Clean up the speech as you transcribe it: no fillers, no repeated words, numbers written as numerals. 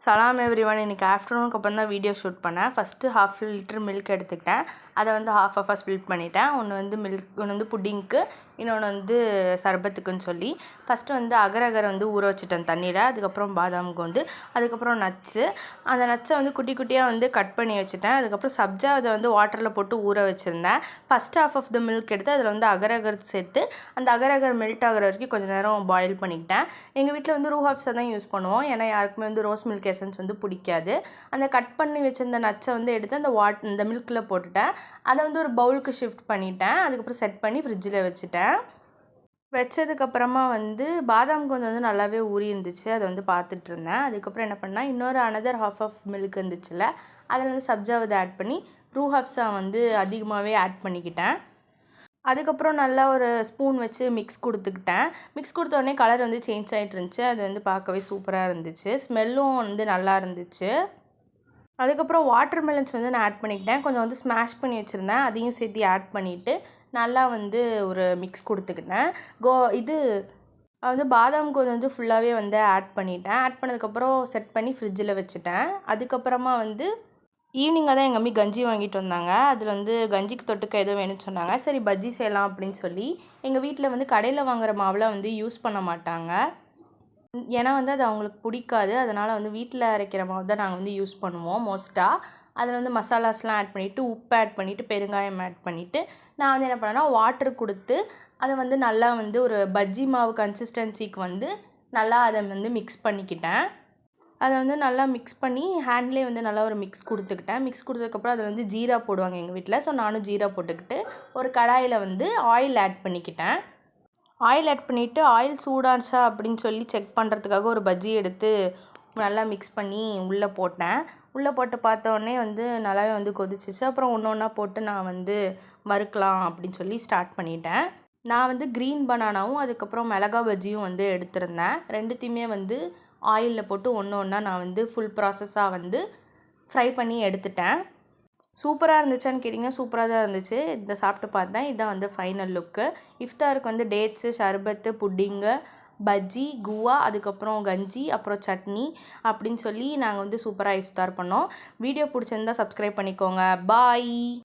சலாம் எவ்ரிவன். இன்றைக்கி ஆஃப்டர்நூனுக்கு அப்புறம் தான் வீடியோ ஷூட் பண்ணேன். ஃபஸ்ட்டு 1/2 லிட்டர் மில்க் எடுத்துக்கிட்டேன். அதை வந்து ஹாஃபாக ஸ்பிளிட் பண்ணிட்டேன். ஒன்று வந்து புட்டிங்க்கு, இன்னொன்று வந்து சர்பத்துக்குன்னு சொல்லி. ஃபஸ்ட்டு வந்து அகர் வந்து ஊற வச்சுட்டேன் தண்ணியில். அதுக்கப்புறம் பாதாமுக்கு வந்து, அதுக்கப்புறம் நட்ஸு. அந்த நட்ஸை வந்து குட்டி குட்டியாக வந்து கட் பண்ணி வச்சுட்டேன். அதுக்கப்புறம் சப்ஜா அதை வந்து வாட்டரில் போட்டு ஊற வச்சுருந்தேன். First half of the milk எடுத்து அதில் வந்து அகர் சேர்த்து அந்த அகர் மெல்ட் ஆகிற வரைக்கும் கொஞ்சம் நேரம் பாயில் பண்ணிக்கிட்டேன். எங்கள் வீட்டில் வந்து ரூ ஹாஃப்ஸை தான் யூஸ் பண்ணுவோம். ஏன்னா யாருக்குமே வந்து ரோஸ் மில்க் எசன்ஸ் வந்து பிடிக்காது. அந்த கட் பண்ணி வச்சிருந்த நட்ஸை வந்து எடுத்து அந்த மில்கில் போட்டுட்டேன். அதை வந்து ஒரு பவுலுக்கு ஷிஃப்ட் பண்ணிட்டேன். அதுக்கப்புறம் செட் பண்ணி ஃப்ரிட்ஜில் வச்சுட்டேன். வச்சதுக்கப்புறமா வந்து பாதாம் கொஞ்சம் வந்து நல்லாவே ஊறி இருந்துச்சு. அதை வந்து பார்த்துட்டு இருந்தேன். அதுக்கப்புறம் என்ன பண்ணால், இன்னொரு அனதர் ஹாஃப் ஆஃப் மில்க் இருந்துச்சுல்ல, அதில் வந்து சப்ஜா வந்து ஆட் பண்ணி ரூ ஹாஃப்ஸை வந்து அதிகமாகவே ஆட் பண்ணிக்கிட்டேன். அதுக்கப்புறம் நல்லா ஒரு ஸ்பூன் வச்சு மிக்ஸ் கொடுத்துக்கிட்டேன். மிக்ஸ் கொடுத்த உடனே கலர் வந்து சேஞ்ச் ஆகிட்டு இருந்துச்சு. அது வந்து பார்க்கவே சூப்பராக இருந்துச்சு. ஸ்மெல்லும் வந்து நல்லா இருந்துச்சு. அதுக்கப்புறம் வாட்டர் மெலன்ஸ் வந்து நான் ஆட் பண்ணிக்கிட்டேன். கொஞ்சம் வந்து ஸ்மாஷ் பண்ணி வச்சுருந்தேன். அதையும் சேர்த்து ஆட் பண்ணிவிட்டு நல்லா வந்து ஒரு மிக்ஸ் கொடுத்துக்கிட்டேன். வந்து பாதாம் கொஞ்சம் வந்து ஃபுல்லாகவே வந்து ஆட் பண்ணிட்டேன். ஆட் பண்ணதுக்கப்புறம் செட் பண்ணி ஃப்ரிட்ஜில் வச்சுட்டேன். அதுக்கப்புறமா வந்து ஈவினிங்காக தான் எங்கள் அம்மி கஞ்சி வாங்கிட்டு வந்தாங்க. அதில் வந்து கஞ்சிக்கு தொட்டுக்க ஏதோ வேணும்னு சொன்னாங்க. சரி பஜ்ஜி செய்யலாம் அப்படின்னு சொல்லி. எங்கள் வீட்டில் வந்து கடையில் வாங்குகிற மாவுலாம் வந்து யூஸ் பண்ண மாட்டாங்க. ஏன்னா வந்து அது அவங்களுக்கு பிடிக்காது. அதனால் வந்து வீட்டில் அரைக்கிற மாவு தான் நாங்கள் வந்து யூஸ் பண்ணுவோம் மோஸ்ட்டாக. அதில் வந்து மசாலாஸ்லாம் ஆட் பண்ணிவிட்டு, உப்பு ஆட் பண்ணிவிட்டு, பெருங்காயம் ஆட் பண்ணிவிட்டு, நான் வந்து என்ன பண்ணேன்னா வாட்டர் கொடுத்து அதை வந்து நல்லா வந்து ஒரு பஜ்ஜி மாவு கன்சிஸ்டன்சிக்கு வந்து நல்லா அதை வந்து மிக்ஸ் பண்ணிக்கிட்டேன். அதை வந்து நல்லா மிக்ஸ் பண்ணி ஹேண்ட்லேயே வந்து நல்லா ஒரு மிக்ஸ் கொடுத்துக்கிட்டேன். மிக்ஸ் கொடுத்ததுக்கப்புறம் அதை வந்து ஜீரா போடுவாங்க எங்கள் வீட்டில். ஸோ நானும் ஜீரா போட்டுக்கிட்டு ஒரு கடாயில் வந்து ஆயில் ஆட் பண்ணிக்கிட்டேன். ஆயில் ஆட் பண்ணிவிட்டு ஆயில் சூடாச்சா அப்படின்னு சொல்லி செக் பண்ணுறதுக்காக ஒரு பஜ்ஜி எடுத்து நல்லா மிக்ஸ் பண்ணி உள்ளே போட்டேன். உள்ளே போட்டு பார்த்தோன்னே வந்து நல்லாவே வந்து கொதிச்சிச்சு. அப்புறம் ஒன்று ஒன்றா போட்டு நான் வந்து வறுக்கலாம் அப்படின்னு சொல்லி ஸ்டார்ட் பண்ணிட்டேன். நான் வந்து க்ரீன் பனானாவும் அதுக்கப்புறம் மிளகா பஜ்ஜியும் வந்து எடுத்திருந்தேன். ரெண்டுத்தையுமே வந்து ஆயிலில் போட்டு ஒன்று ஒன்றா நான் வந்து ஃபுல் ப்ராசஸாக வந்து ஃப்ரை பண்ணி எடுத்துட்டேன். சூப்பராக இருந்துச்சான்னு கேட்டிங்கன்னா சூப்பராக தான் இருந்துச்சு. இதை சாப்பிட்டு பார்த்தேன். இதுதான் வந்து ஃபைனல் லுக்கு. இஃப்தாருக்கு வந்து டேட்ஸு, ஷர்பத்து, புட்டிங்கு, பஜ்ஜி, குவா, அதுக்கப்புறம் கஞ்சி, அப்புறம் சட்னி அப்படின்னு சொல்லி நாங்கள் வந்து சூப்பராக இஃப்தார் பண்ணோம். வீடியோ பிடிச்சிருந்தா சப்ஸ்கிரைப் பண்ணிக்கோங்க. பாய்.